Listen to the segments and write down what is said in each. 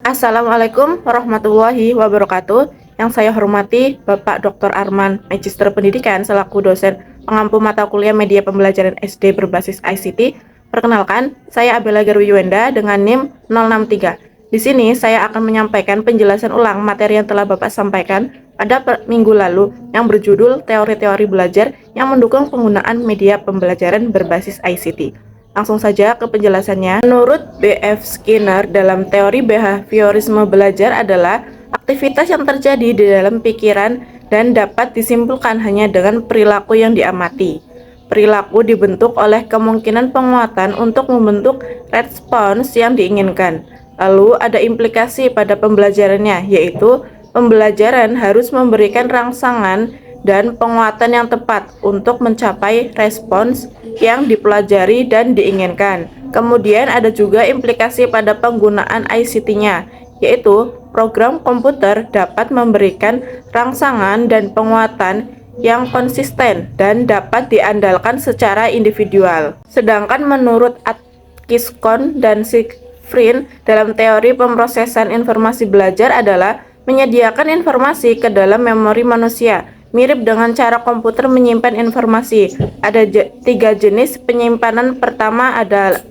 Assalamualaikum warahmatullahi wabarakatuh. Yang saya hormati Bapak Dr. Arman, Magister Pendidikan selaku dosen pengampu mata kuliah media pembelajaran SD berbasis ICT. Perkenalkan, saya Abela Garwiwenda dengan NIM 063. Di sini saya akan menyampaikan penjelasan ulang materi yang telah Bapak sampaikan pada minggu lalu yang berjudul teori-teori belajar yang mendukung penggunaan media pembelajaran berbasis ICT. Langsung saja ke penjelasannya. Menurut B.F. Skinner, dalam teori behaviorisme belajar adalah aktivitas yang terjadi di dalam pikiran dan dapat disimpulkan hanya dengan perilaku yang diamati. Perilaku dibentuk oleh kemungkinan penguatan untuk membentuk respons yang diinginkan. Lalu ada implikasi pada pembelajarannya, yaitu pembelajaran harus memberikan rangsangan dan penguatan yang tepat untuk mencapai respons yang dipelajari dan diinginkan. Kemudian ada juga implikasi pada penggunaan ICT-nya, yaitu program komputer dapat memberikan rangsangan dan penguatan yang konsisten dan dapat diandalkan secara individual. Sedangkan menurut Atkinson dan Schifrin, dalam teori pemrosesan informasi belajar adalah menyediakan informasi ke dalam memori manusia, mirip dengan cara komputer menyimpan informasi. Ada tiga jenis penyimpanan. Pertama ada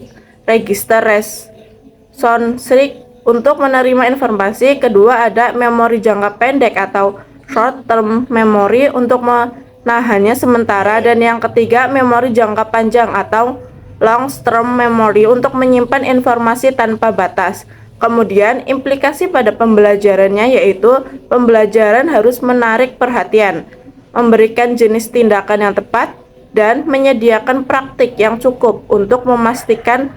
register responsive untuk menerima informasi. Kedua ada memori jangka pendek atau short term memory untuk menahannya sementara. Dan yang ketiga memori jangka panjang atau long term memory untuk menyimpan informasi tanpa batas. Kemudian implikasi pada pembelajarannya yaitu pembelajaran harus menarik perhatian, memberikan jenis tindakan yang tepat, dan menyediakan praktik yang cukup untuk memastikan,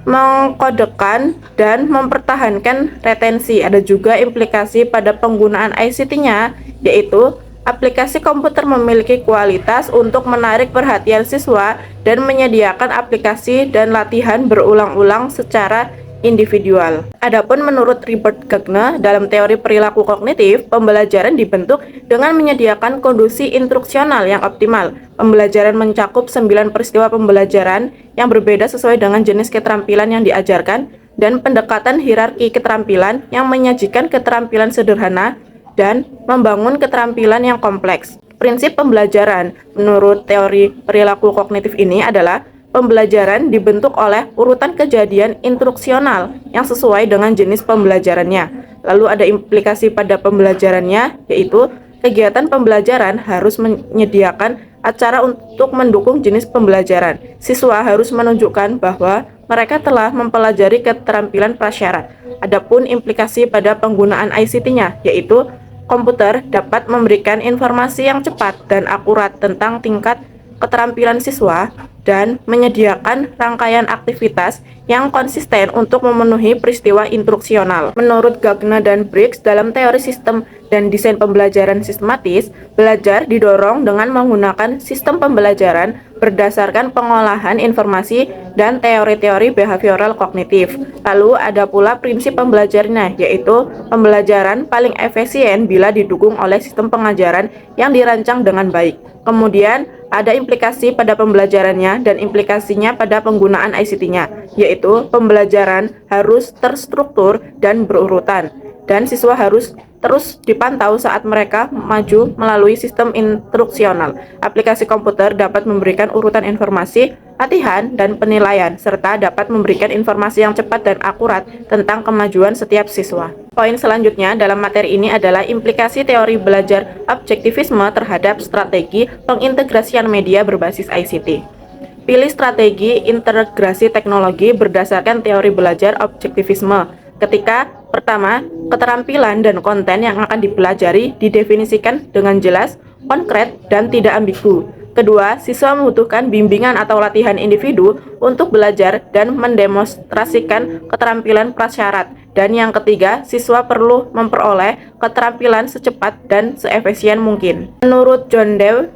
mengkodekan, dan mempertahankan retensi. Ada juga implikasi pada penggunaan ICT-nya, yaitu aplikasi komputer memiliki kualitas untuk menarik perhatian siswa dan menyediakan aplikasi dan latihan berulang-ulang secara individual. Adapun menurut Robert Gagner, dalam teori perilaku kognitif, pembelajaran dibentuk dengan menyediakan kondisi instruksional yang optimal. Pembelajaran mencakup 9 peristiwa pembelajaran yang berbeda sesuai dengan jenis keterampilan yang diajarkan dan pendekatan hierarki keterampilan yang menyajikan keterampilan sederhana dan membangun keterampilan yang kompleks. Prinsip pembelajaran menurut teori perilaku kognitif ini adalah pembelajaran dibentuk oleh urutan kejadian instruksional yang sesuai dengan jenis pembelajarannya. Lalu ada implikasi pada pembelajarannya, yaitu kegiatan pembelajaran harus menyediakan acara untuk mendukung jenis pembelajaran. Siswa harus menunjukkan bahwa mereka telah mempelajari keterampilan prasyarat. Adapun implikasi pada penggunaan ICT-nya, yaitu komputer dapat memberikan informasi yang cepat dan akurat tentang tingkat keterampilan siswa dan menyediakan rangkaian aktivitas yang konsisten untuk memenuhi peristiwa instruksional. Menurut Gagner dan Briggs, dalam teori sistem dan desain pembelajaran sistematis, belajar didorong dengan menggunakan sistem pembelajaran berdasarkan pengolahan informasi dan teori-teori behavioral kognitif. Lalu ada pula prinsip pembelajarannya, yaitu pembelajaran paling efisien bila didukung oleh sistem pengajaran yang dirancang dengan baik. Kemudian ada implikasi pada pembelajarannya dan implikasinya pada penggunaan ICT-nya, yaitu pembelajaran harus terstruktur dan berurutan, dan siswa harus terus dipantau saat mereka maju melalui sistem instruksional. Aplikasi komputer dapat memberikan urutan informasi, latihan, dan penilaian, serta dapat memberikan informasi yang cepat dan akurat tentang kemajuan setiap siswa. Poin selanjutnya dalam materi ini adalah implikasi teori belajar objektivisme terhadap strategi pengintegrasian media berbasis ICT. Pilih strategi integrasi teknologi berdasarkan teori belajar objektivisme. Ketika pertama, keterampilan dan konten yang akan dipelajari didefinisikan dengan jelas, konkret, dan tidak ambigu. Kedua, siswa membutuhkan bimbingan atau latihan individu untuk belajar dan mendemonstrasikan keterampilan prasyarat. Dan yang ketiga, siswa perlu memperoleh keterampilan secepat dan seefisien mungkin. Menurut John Dewey,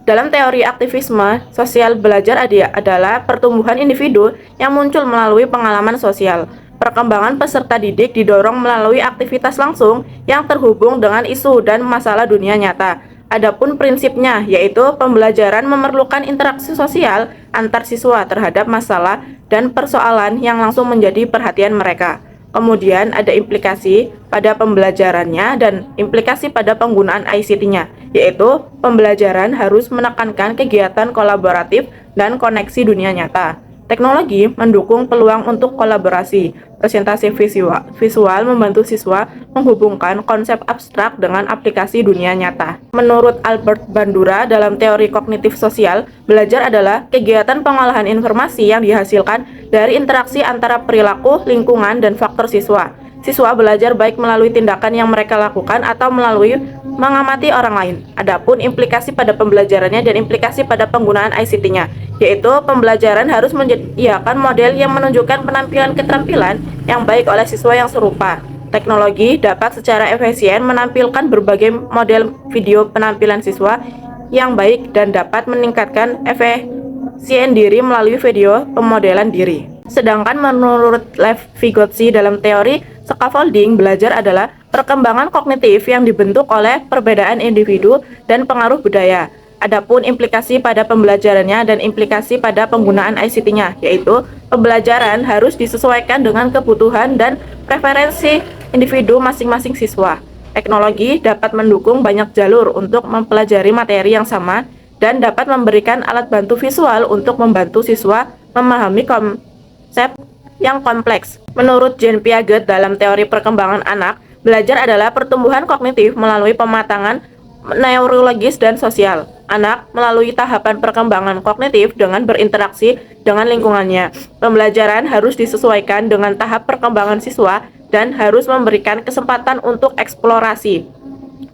dalam teori aktivisme sosial, belajar adalah pertumbuhan individu yang muncul melalui pengalaman sosial. Perkembangan peserta didik didorong melalui aktivitas langsung yang terhubung dengan isu dan masalah dunia nyata. Adapun prinsipnya, yaitu pembelajaran memerlukan interaksi sosial antar siswa terhadap masalah dan persoalan yang langsung menjadi perhatian mereka. Kemudian ada implikasi pada pembelajarannya dan implikasi pada penggunaan ICT-nya, yaitu pembelajaran harus menekankan kegiatan kolaboratif dan koneksi dunia nyata. Teknologi mendukung peluang untuk kolaborasi. Presentasi visual membantu siswa menghubungkan konsep abstrak dengan aplikasi dunia nyata. Menurut Albert Bandura dalam teori kognitif sosial, belajar adalah kegiatan pengolahan informasi yang dihasilkan dari interaksi antara perilaku, lingkungan, dan faktor siswa. Siswa belajar baik melalui tindakan yang mereka lakukan atau melalui mengamati orang lain. Adapun implikasi pada pembelajarannya dan implikasi pada penggunaan ICT-nya, yaitu pembelajaran harus menyediakan model yang menunjukkan penampilan keterampilan yang baik oleh siswa yang serupa. Teknologi dapat secara efisien menampilkan berbagai model video penampilan siswa yang baik dan dapat meningkatkan efisien diri melalui video pemodelan diri. Sedangkan menurut Lev Vygotsky dalam teori scaffolding, belajar adalah perkembangan kognitif yang dibentuk oleh perbedaan individu dan pengaruh budaya. Adapun implikasi pada pembelajarannya dan implikasi pada penggunaan ICT-nya, yaitu pembelajaran harus disesuaikan dengan kebutuhan dan preferensi individu masing-masing siswa. Teknologi dapat mendukung banyak jalur untuk mempelajari materi yang sama dan dapat memberikan alat bantu visual untuk membantu siswa memahami konsep yang kompleks. Menurut Jean Piaget dalam teori perkembangan anak, belajar adalah pertumbuhan kognitif melalui pematangan neurologis dan sosial. Anak melalui tahapan perkembangan kognitif dengan berinteraksi dengan lingkungannya. Pembelajaran harus disesuaikan dengan tahap perkembangan siswa dan harus memberikan kesempatan untuk eksplorasi.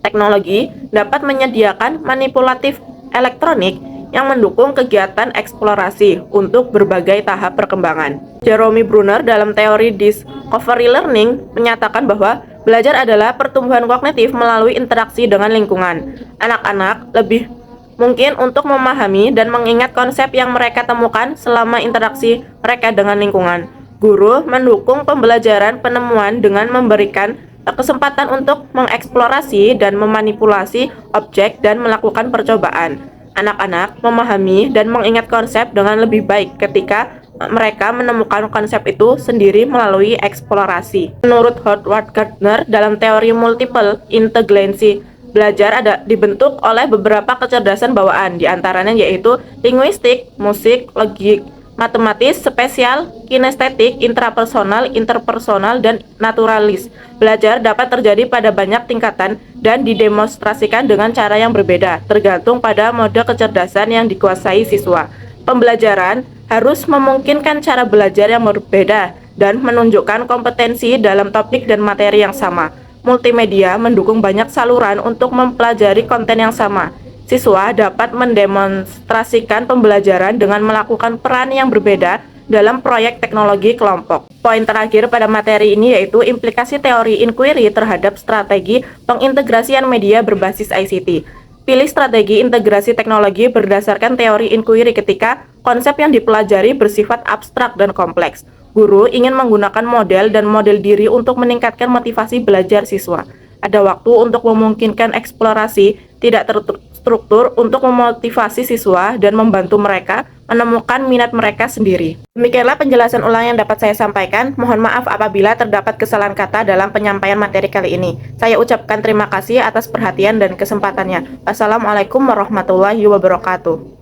Teknologi dapat menyediakan manipulatif elektronik yang mendukung kegiatan eksplorasi untuk berbagai tahap perkembangan. Jerome Bruner dalam teori discovery learning menyatakan bahwa belajar adalah pertumbuhan kognitif melalui interaksi dengan lingkungan. Anak-anak lebih mungkin untuk memahami dan mengingat konsep yang mereka temukan selama interaksi mereka dengan lingkungan. Guru mendukung pembelajaran penemuan dengan memberikan kesempatan untuk mengeksplorasi dan memanipulasi objek dan melakukan percobaan. Anak-anak memahami dan mengingat konsep dengan lebih baik ketika mereka menemukan konsep itu sendiri melalui eksplorasi. Menurut Howard Gardner dalam teori multiple intelligency, belajar dibentuk oleh beberapa kecerdasan bawaan, diantaranya yaitu linguistik, musik, logik, matematis, spesial, kinestetik, intrapersonal, interpersonal, dan naturalis. Belajar dapat terjadi pada banyak tingkatan dan didemonstrasikan dengan cara yang berbeda, tergantung pada mode kecerdasan yang dikuasai siswa. Pembelajaran harus memungkinkan cara belajar yang berbeda dan menunjukkan kompetensi dalam topik dan materi yang sama. Multimedia mendukung banyak saluran untuk mempelajari konten yang sama. Siswa dapat mendemonstrasikan pembelajaran dengan melakukan peran yang berbeda dalam proyek teknologi kelompok. Poin terakhir pada materi ini yaitu implikasi teori inquiry terhadap strategi pengintegrasian media berbasis ICT. Pilih strategi integrasi teknologi berdasarkan teori inquiry ketika konsep yang dipelajari bersifat abstrak dan kompleks. Guru ingin menggunakan model dan model diri untuk meningkatkan motivasi belajar siswa. Ada waktu untuk memungkinkan eksplorasi, tidak terstruktur untuk memotivasi siswa dan membantu mereka menemukan minat mereka sendiri. Demikianlah penjelasan ulang yang dapat saya sampaikan. Mohon maaf apabila terdapat kesalahan kata dalam penyampaian materi kali ini. Saya ucapkan terima kasih atas perhatian dan kesempatannya. Wassalamualaikum warahmatullahi wabarakatuh.